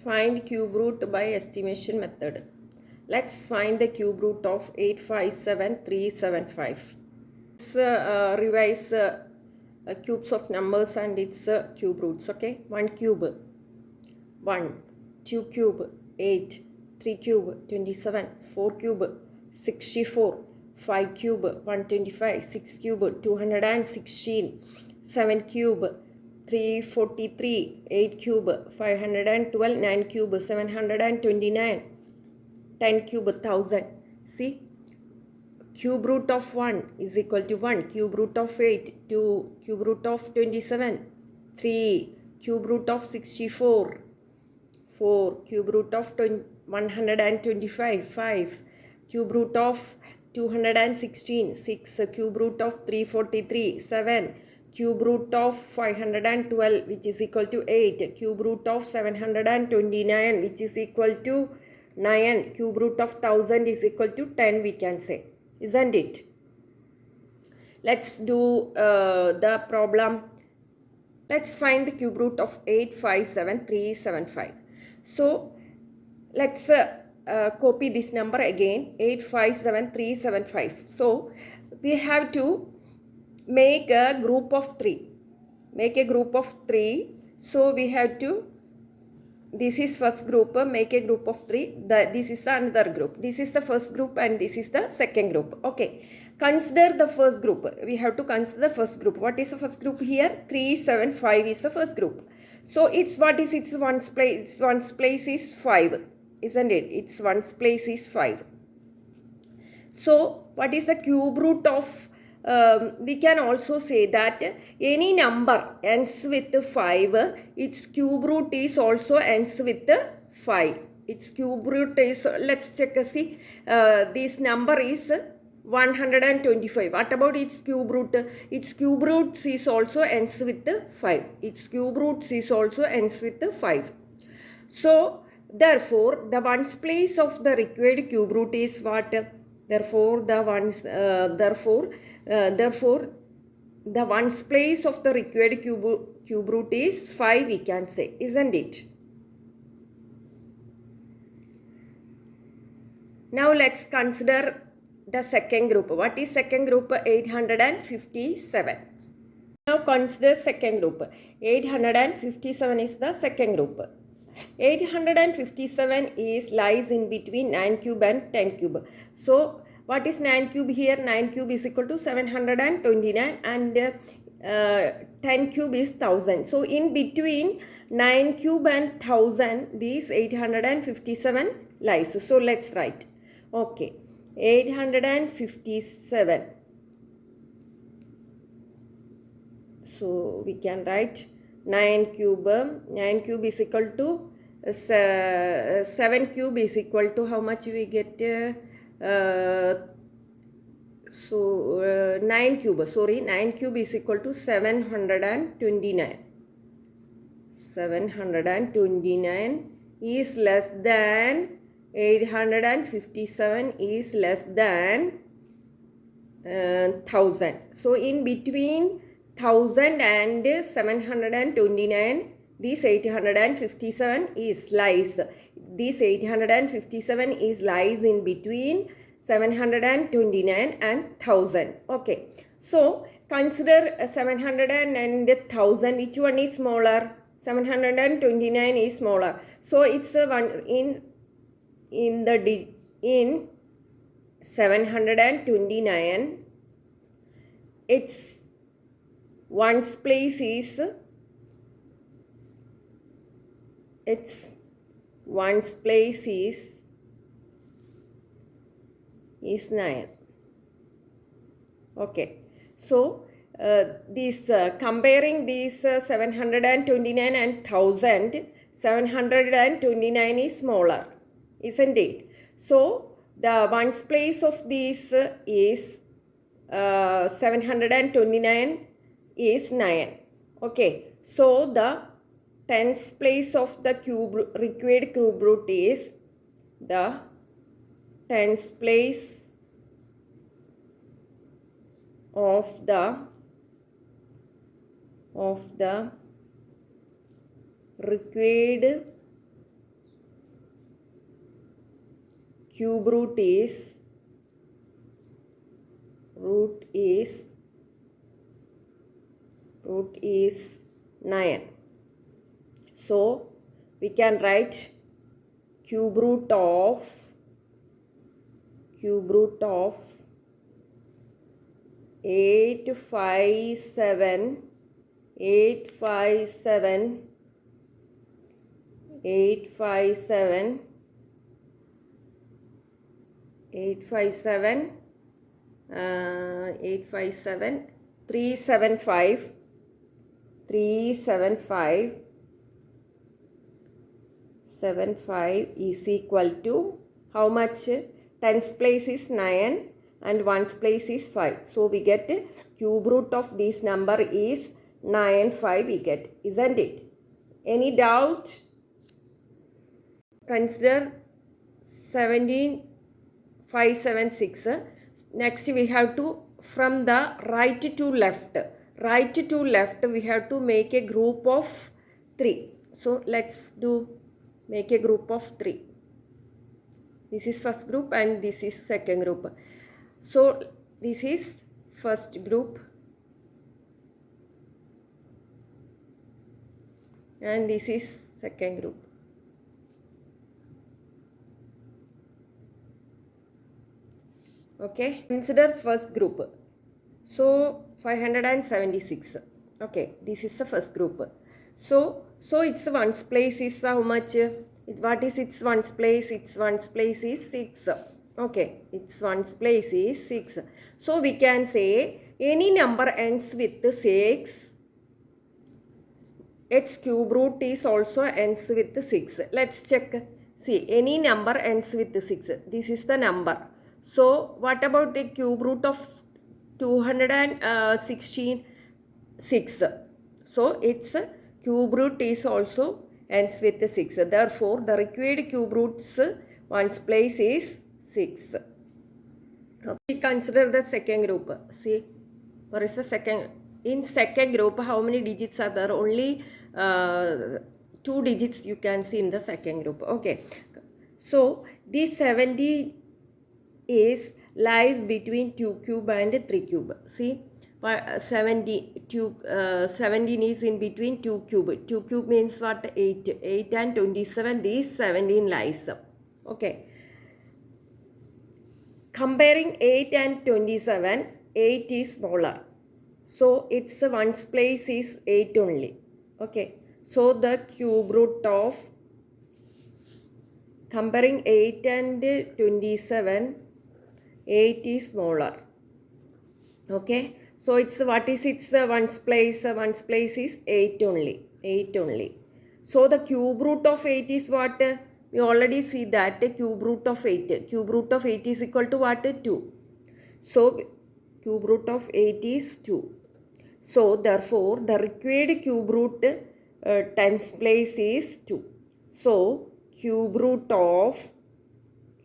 Find cube root by estimation method. Let's find the cube root of 857375. Let's revise cubes of numbers and its cube roots. Okay, 1 cube 1, 2 cube 8, 3 cube 27, 4 cube 64, 5 cube 125, 6 cube 216, 7 cube 343, 8 cube 512, 9 cube 729, 10 cube 1000. See, cube root of 1 is equal to 1, cube root of 8, 2, cube root of 27, 3, cube root of 64, 4, cube root of 125, 5, cube root of 216, 6, cube root of 343, 7, cube root of 512 which is equal to 8, cube root of 729 which is equal to 9, cube root of 1000 is equal to 10 we can say, isn't it? Let's do the problem. Let's find the cube root of 857375. So let's copy this number again, 857375. So we have to make a group of 3. Make a group of 3. So we have to, this is first group, make a group of 3. This is the another group. This is the first group and this is the second group. Okay. Consider the first group. We have to consider the first group. What is the first group here? 375 is the first group. So its what is its ones place? Its ones place is 5, isn't it? Its ones place is 5. So what is the cube root of? We can also say that any number ends with 5. Its cube root is also ends with 5. Its cube root is, let's check. See, this number is 125. What about its cube root? Its cube root is also ends with 5. Its cube root is also ends with 5. So therefore the ones place of the required cube root is what? Therefore the ones place of the required cube root is 5 we can say, isn't it? Now let's consider the second group. What is second group? 857. Now consider second group. 857 is the second group. 857 is lies in between 9 cube and 10 cube. So what is 9 cube here? 9 cube is equal to 729 and 10 cube is 1000. So in between 9 cube and 1000 this 857 lies. So let's write. Okay. 857. So we can write 9 cube is equal to 7 cube is equal to how much we get? 9 cube is equal to 729. 729 is less than 857 is less than 1000. So in between 1000 and 729 this 857 is lies. This 857 is lies in between 729 and 1000. Okay. So consider 700 and 1000. Which one is smaller? 729 is smaller. So it's one in 729 its ones place is 9. Okay. So this comparing these 729 and 1000, 729 is smaller, isn't it? So the ones place of this is 729 is 9. Okay. So the tens place of the required cube root is the tens place of the required cube root is 9. So we can write cube root of 857 375 is equal to how much? Tens place is 9 and ones place is 5. So we get cube root of this number is 95 we get, isn't it? Any doubt? Consider 17576. Next we have to, from the right to left we have to make a group of 3. So let's make a group of 3. This is first group and this is second group. So this is first group and this is second group. Okay, consider first group. So 576. Okay, this is the first group. So its ones place is how much? What is its ones place? Its ones place is 6. Okay, its ones place is 6. So we can say any number ends with 6. Its cube root is also ends with 6. Let's check. See, any number ends with 6. This is the number. So what about the cube root of 216? 6. So its cube root is also ends with 6. Therefore, the required cube roots ones place is 6. We consider the second group. See, what is the second? In second group, how many digits are there? Only 2 digits you can see in the second group. Okay. So, this 70 lies between 2 cube and 3 cube. See, 17 is in between 2 cube. 2 cube means what? 8. 8 and 27, these 17 lies. Okay. Comparing 8 and 27, 8 is smaller. So, its ones place is 8 only. Okay. So, the cube root of comparing 8 and 27, 8 is smaller. Okay. So, it's what is its ones place? Ones place is 8 only. 8 only. So, the cube root of 8 is what? We already see that cube root of 8. Cube root of 8 is equal to what? 2. So, cube root of 8 is 2. So, therefore, the required cube root tens place is 2. So, cube root of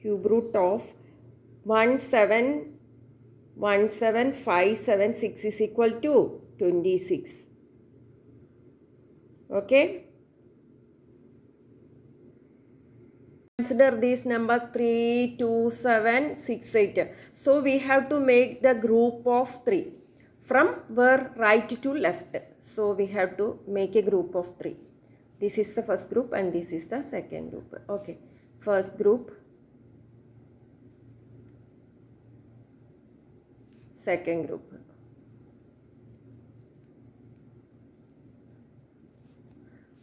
17576 is equal to 26. Okay. Consider this number 32768. So we have to make the group of 3 from where right to left. So we have to make a group of 3. This is the first group and this is the second group. Okay. First group. Second group.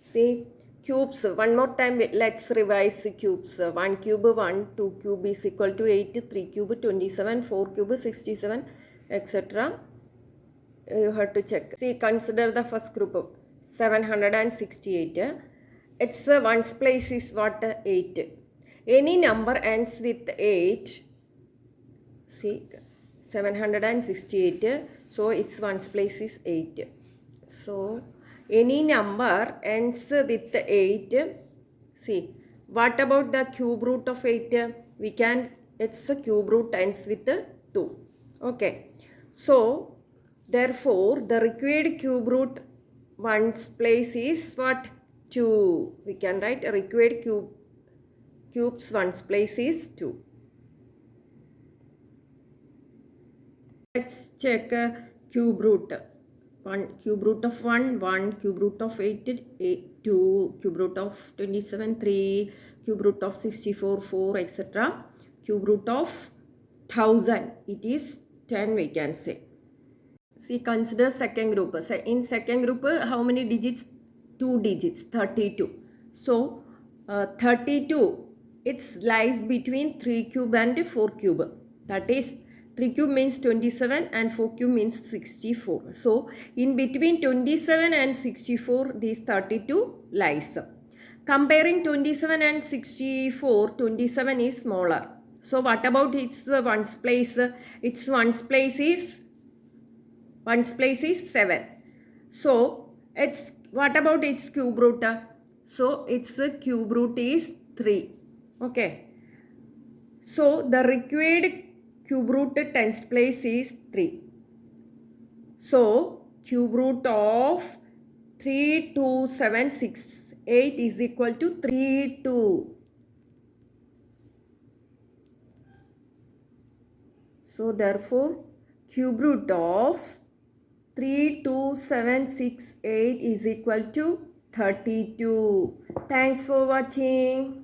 See, cubes. One more time, let's revise the cubes. 1 cube 1, 2 cube is equal to 8, 3 cube 27, 4 cube 67, etc. You have to check. See, consider the first group of 768. Its ones place is what? 8. Any number ends with 8. See, 768. So, its ones place is 8. So, any number ends with 8. See, what about the cube root of 8? We can, its cube root ends with 2. Okay. So, therefore, the required cube root ones place is what? 2. We can write a required cubes ones place is 2. Let's check cube root. 1 cube root of 1, 1 cube root of 8, 2 cube root of 27, 3 cube root of 64, 4, etc. Cube root of 1000, it is 10 we can say. See, consider second group. In second group, how many digits? 2 digits, 32. So, 32, it lies between 3 cube and 4 cube. That is, 3 cube means 27 and 4 cube means 64. So, in between 27 and 64, these 32 lies. Comparing 27 and 64, 27 is smaller. So, what about its ones place? Its ones place is 7. So, it's what about its cube root? So, its cube root is 3. Okay. So, the required cube root tens place is 3. So, cube root of 32768 is equal to 32. So, therefore, cube root of 32768 is equal to 32. Thanks for watching.